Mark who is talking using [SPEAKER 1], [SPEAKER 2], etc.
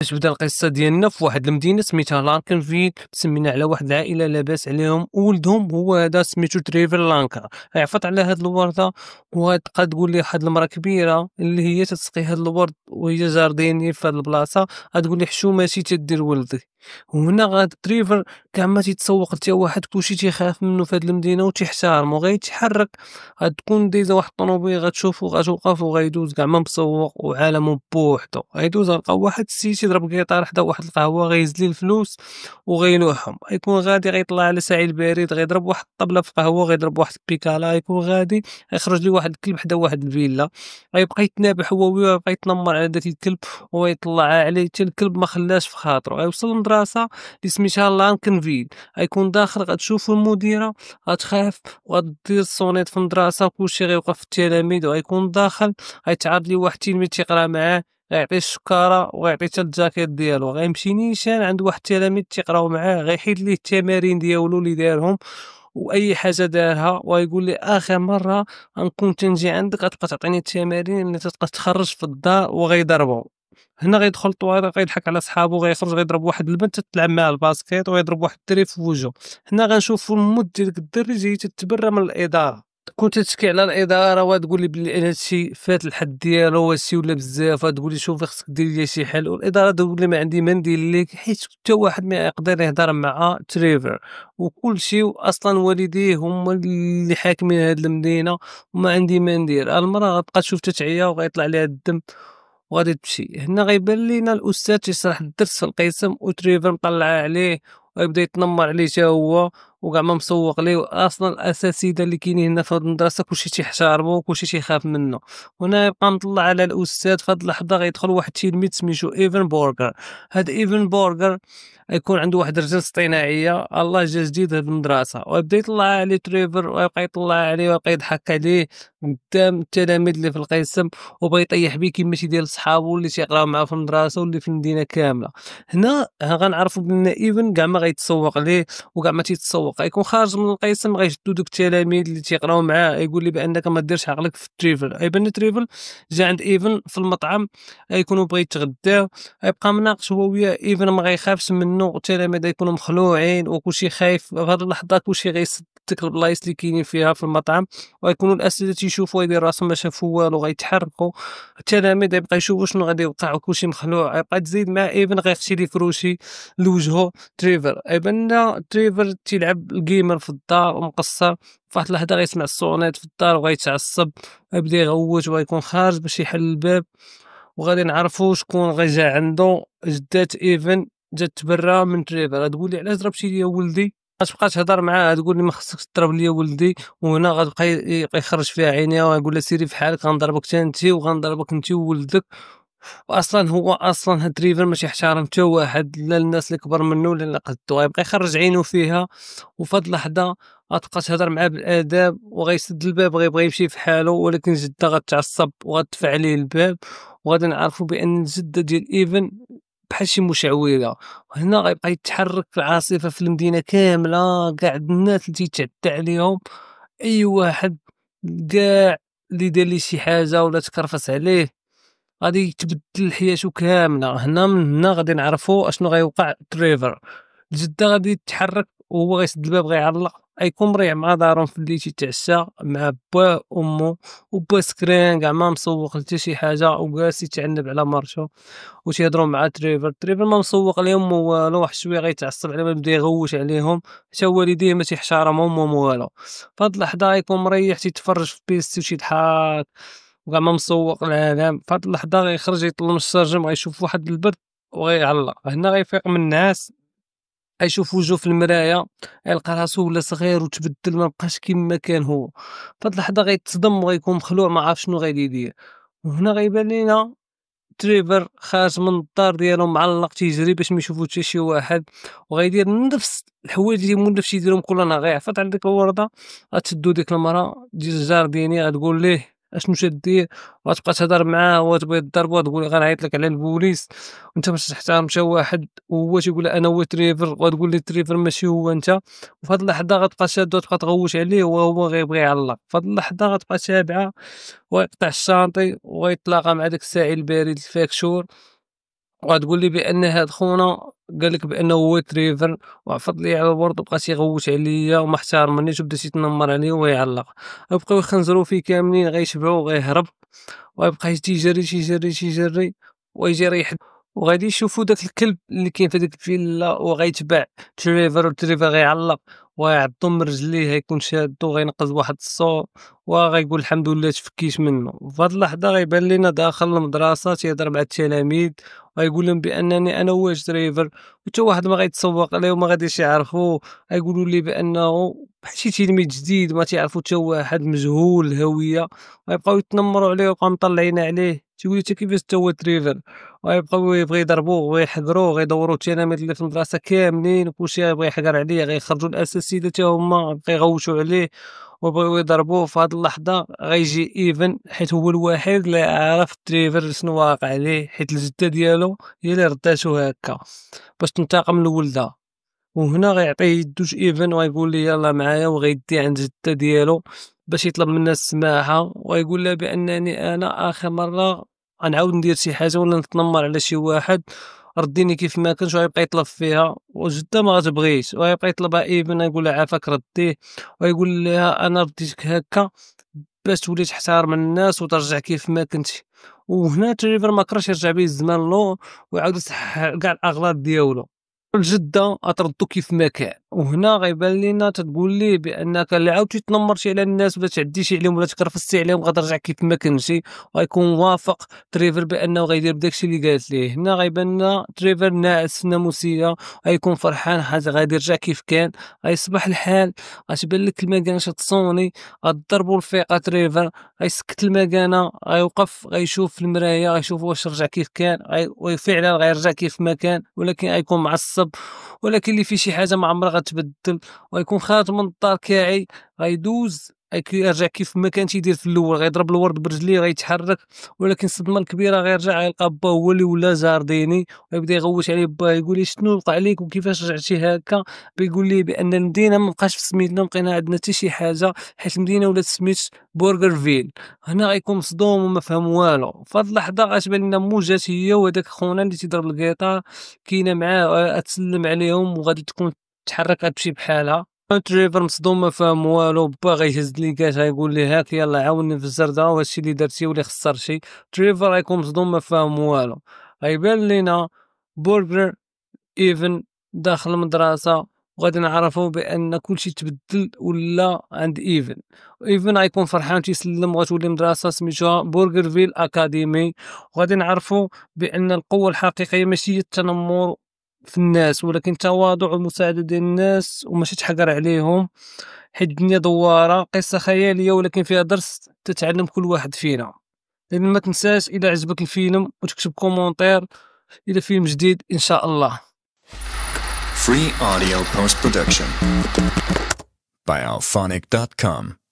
[SPEAKER 1] باش بدا القصة ديالنا في واحد المدينة سميتها لاركنفيل، سمينا على واحد العائلة لاباس عليهم، وولدهم هو هذا سميتو تريفر لانكر. عرفت على هاد الوردة، وغتبقى تقول لي واحد المرا كبيرة اللي هي تسقي هاد الورد وهي جارديني في هاد البلاصة، غتقول لي حشومتي تدير ولدي. وهنا غاد تريفر كاع ما تيتسوق لتا واحد كلشي تيخاف منه في هاد المدينة وتيحتارمو، غيتحرك غتكون دايزة واحد الطوموبيل غتشوفو غتوقف وغيدوز كاع ما مسوق وعالمو بوحدو، غيدوز غيلقى واحد السيد تيضرب كيطار حدا واحد القهوة غيهز ليه الفلوس وغيلوحهم، غيكون غادي غيطلع على ساعي البريد غيضرب واحد الطبلة في قهوة غيضرب واحد البيكالا، غيكون غادي غيخرج ليه واحد الكلب حدا واحد الفيلا، غيبقى يتنابح هو وياه ويبقى يتنمر على داك الكلب ويطلع عليه حتى الكلب ما خلاش في خاطرو، غيوصل لمدرسة اللي سميتها لانكنفيل، غيكون داخل غتشوفو المديرة غتخاف وغدير الصونيط في المدرسة وكلشي غيوقف في التلاميذ، وغيكون داخل غيتعرض ليه واحد التلميذ تيقرا معاه غيعطيه السكارة وغيعطيه حتى الجاكيط ديالو، غيمشي نيشان عند واحد التلاميذ تيقراو معاه غيحيد ليه التمارين ديالو اللي دارهم واي حاجه دارها، ويقول لي اخر مره غنكون تنجي عندك غتبقى تعطيني التمارين اللي تبقى تخرج في الدار، وغيضربو. هنا غيدخل الطواليط غيضحك على صحابو غيخرج غيضرب واحد البنت تلعب معاه الباسكيت وغيضرب واحد الدري في وجهه. هنا غنشوفو الموت ديال داك الدري جاي تتبرى من الاداره، كنت تشكي على الاداره وتقول لي بلي هادشي فات الحد ديالو وهادشي ولا بزاف، وتقول لي شوفي خصك ديري لي شي حل، والاداره تقول لي ما عندي ما ندير لك حيت حتى واحد ما يقدر يهضر مع تريفر، وكل شيء اصلا والديه هما اللي حاكمين هاد المدينه وما عندي ما ندير. المراه غتبقى تشوف تتعيا وغيطلع عليها الدم وغادي تمشي. هنا غيبان لينا الاستاذ تيشرح الدرس في القسم وتريفر مطلع عليه ويبدا يتنمر عليه حتى هو وكاع ما مسوق ليه، اصلا الاساتذه اللي كاينين هنا في هاد المدرسه كلشي تيحتارمو وكلشي تيخاف منه. هنا يبقى مطلع على الاستاذ في هاد اللحظه غيدخل واحد التلميذ سميتو ايفن بورغر. هاد ايفن بورغر غيكون عنده واحد الرجل اصطناعيه الله جا جديد هاد المدرسه، ويبدا يطلع عليه تريفر ويبقى يطلع عليه ويبقى يضحك عليه قدام التلاميذ اللي في القسم، وبغى يطيح بيه كيما تيدير لصحابو اللي تيقراو معاه في المدرسه واللي في المدينه كامله. هنا غنعرفوا بان ايفن كاع ما غيتسوق ليه وكاع ما تيتسوق، غيكون خارج من القسم غيشدو دوك التلاميذ اللي تيقراو معاه يقول لي بانك ما ديرش عقلك في تريفل. غيبان تريفل جا عند ايفن في المطعم غيكونوا بغا يتغداو، غيبقى مناقش هو وياه، ايفن ما غيخافش منه والتلاميذ غيكونوا مخلوعين وكلشي خايف في هاد اللحظه، كلشي غيسد ديك البلايص اللي كاينين فيها في المطعم، ويكونوا الاساتذه تيشوفوا يدير راسهم ما شافوا والو غيتحركوا، التلاميذ يبقى يشوفوا شنو غادي يوقع وكلشي مخلوع، يبقى تزيد مع ايفن غيخشي لي كروشي لوجهه تريفر. يبان تريفر تيلعب الجيمر في الدار ومقصر، فواحد اللحظه غيسمع الصونيت في الدار وغيتعصب ويبدا يغوت وغيكون خارج باش يحل الباب، وغادي نعرفوا شكون غيجا عنده. جدات ايفن جات تبرى من تريفر غتقول لي علاش ضربتي ليا ولدي، غتبقى تهضر معاه تقول لي ما خصكش تضرب ليا ولدي، وهنا غتبقى يخرج فيها عينيها ويقول لها سيري في حالك غنضربك حتى انت وغنضربك انت وولدك. واصلا هو اصلا هاد تريفر ماشي يحترم حتى واحد، لا الناس اللي كبر منه ولا اللي قدو، غيبقى يخرج عينو فيها. وفي هاد اللحظه غتبقى تهضر معاه بالاداب وغيسد الباب غيبغي يمشي في حاله، ولكن جده غتعصب وغتدفع عليه الباب، وغادي نعرفوا بان الجده ديال ايفن بحال شي مشعوذه. وهنا غيبقى يتحرك في العاصفه في المدينه كامله، كاع الناس اللي تيتعدى عليهم اي واحد كاع اللي دار ليه شي حاجه ولا تكرفس عليه غادي يتبدل حياته كامله. هنا من هنا غادي نعرفوا اشنو غيوقع تريفر. الجده غادي يتحرك وهو غيسد الباب غيعلق، غيكون مريح مع دارهم في الليل تيتعشى مع با امه، وبا سكران كاع ما مسوق حتى شي حاجه وجالس يتعنب على مرته وتيهضروا مع تريفر. تريفر ما مسوق لهم والو، واحد شويه غيتعصب عليهم يبدا يغوش عليهم حتى والديه ما تيحترمهم والو. فهاد اللحظه غيكون مريح تيتفرج في بيستي وتيضحك وكاع ما مسوق العالم. فهاد اللحظه غيخرج يطل من الشرجم غيشوف واحد البرد وغيعلق. هنا غيفيق من النعاس غيشوف وجهه في المرايه يلقى راسو ولا صغير وتبدل ما بقاش كيما كان هو. فهاد اللحظه غيتصدم وغيكون مخلوع ما عارف شنو غادي يدير. وهنا غيبان لينا تريفر خارج من الدار ديالو معلق تيجري باش ما يشوفو حتى شي واحد، وغيدير نفس الحوايج اللي مولف تيديرهم كل نهار. غيعفط على ديك الورده غتشدو ديك المراه ديال الجارديني غتقول ليه اشنو شديه، وغتبقى تهضر معاه وتبغي تضربو تقول غنعيط لك على البوليس وانت باش تحترم حتى واحد، وهو تيقول انا هو تريفر وتقول لي تريفر ماشي هو انت. وفي هاد اللحظه غتبقى شادو وتبقى تغوش عليه وهو غيبغي يعلق. في هاد اللحظه غتبقى تابعه ويقطع الشانطي ويتلاقى مع داك الساعي البارد الفاكشور وغتقول لي بأن هاد خونا قال لك بأنه هو تريفر وعفط لي على الورد وبقى تيغوت عليا وما احترمنيش وبدا تيتنمر عليا ويعلق، غيبقاو يخنزروا فيه كاملين غيشبعوا وغيهرب وغيبقى تيجري ويجي يريح وغادي يشوفوا داك الكلب اللي كاين في هاديك الفيلا وغيتبع تريفر وتريفر غيعلق وغيعضو من رجليه غيكون شادو غينقز واحد الصوت وغيقول الحمد لله تفكيت منه. في هاد اللحظة غيبان لينا داخل المدرسة تيهضر مع التلاميذ وغيقول لهم بأنني أنا هو تريفر وتا واحد ما غيتسوق ليه وما غاديش يعرفوه، غيقولوا لي بأنه بحال شي تلميذ جديد ما تيعرفو تا واحد مجهول الهوية، غيبقاو يتنمروا عليه ويبقاو مطلعين عليه تيقول حتى كيفاش تا هو تريفر، وغيبقاو يبغيو يضربوه ويحقروه وغيدوروا التلاميذ اللي في المدرسة كاملين وكلشي غيبغي يحقر عليه، غيخرجوا الأساتذة تا هما بقاو يغوتوا عليه وبغيو يضربوه. في هاد اللحظة غيجي إيفن حيت هو الوحيد اللي عرف تريفر شنو واقع عليه حيت الجدة ديالو هي اللي رداتو هاكا باش تنتقم لولدها، وهنا غيعطيه يدو إيفن وغيقول ليه يلاه معايا وغيديه عند جدة ديالو باش يطلب منها السماحة ويقول لها بأنني أنا آخر مرة غنعاود ندير شي حاجة ولا نتنمر على شي واحد رديني كيف ما كنت، وغيبقى يطلب فيها وجدة ما غتبغيش وغيبقى يطلبها إيفن يقول لها عافاك رديه ويقول لها أنا رديتك هكا باش تولي تحترم الناس وترجع كيف ما كنتي. وهنا تريفر ما كرهش يرجع بيه الزمان لور ويعاود يصحح كاع الأغلاط ديالو، الجدة غتردو كيف ما كان. وهنا غيبان لينا تتقول ليه بأنك اللي عاودتي تنمرتي على الناس ولا تعديتي عليهم ولا تكرفستي عليهم غترجع كيف ما كنتي، وغيكون وافق تريفر بأنه غيدير بداكشي اللي قالت ليه. هنا غيبان لنا تريفر ناعس في الناموسية غيكون فرحان حيت غادي يرجع كيف كان، غيصبح الحال غتبان لك المكانة تصوني غضربو الفيقة تريفر غيسكت المكانة غيوقف غيشوف في المراية غيشوف واش رجع كيف كان وفعلا غيرجع كيف ما كان، ولكن غيكون معصب ولكن اللي فيه شي حاجة ما عمرها غتبدل وغيكون خارج من الدار كاعي غيدوز غيرجع كيف ما كان تيدير في الاول غيضرب الورد برجليه غيتحرك، ولكن الصدمه الكبيره غيرجع غيلقى با هو اللي ولا جارديني ويبدا يغوت عليه با يقول لي شنو وقع عليك وكيفاش رجعتي هكا، بيقول ليه بان المدينه ما بقاش في سميتنا بقينا عندنا حتى شي حاجه حيت المدينه ولات سميت بورغرفيل. هنا غيكون مصدوم وما فهم والو. في هاد اللحظه غتبان لنا موجات هي وهداك خونا اللي تيضرب القيطار كاينه معاه تسلم عليهم وغادي تكون تحرك غتمشي بحالها. تريفر مصدوم ما فاهم والو با غيهز لي كاش غيقول ليه هاك يلا عاوني في الزردة وهادشي اللي درتي واللي خسرتي. تريفر غيكون مصدوم ما فاهم والو. غيبان لينا برجر ايفن داخل المدرسة وغادي نعرفو بان كلشي تبدل ولا عند ايفن. ايفن غيكون فرحان تيسلم وغتولي مدرسة سميتوها بورغرفيل اكاديمي، وغادي نعرفو بان القوة الحقيقية ماشي هي التنمر في الناس ولكن التواضع والمساعدة ديال الناس وماشي تحقر عليهم، حيت الدنيا دوارة قصة خيالية ولكن فيها درس تتعلم كل واحد فينا. لأن ما تنساش إذا عجبك الفيلم وتكتب كومونتير إلى فيلم جديد إن شاء الله.
[SPEAKER 2] Free audio post production by alphonic.com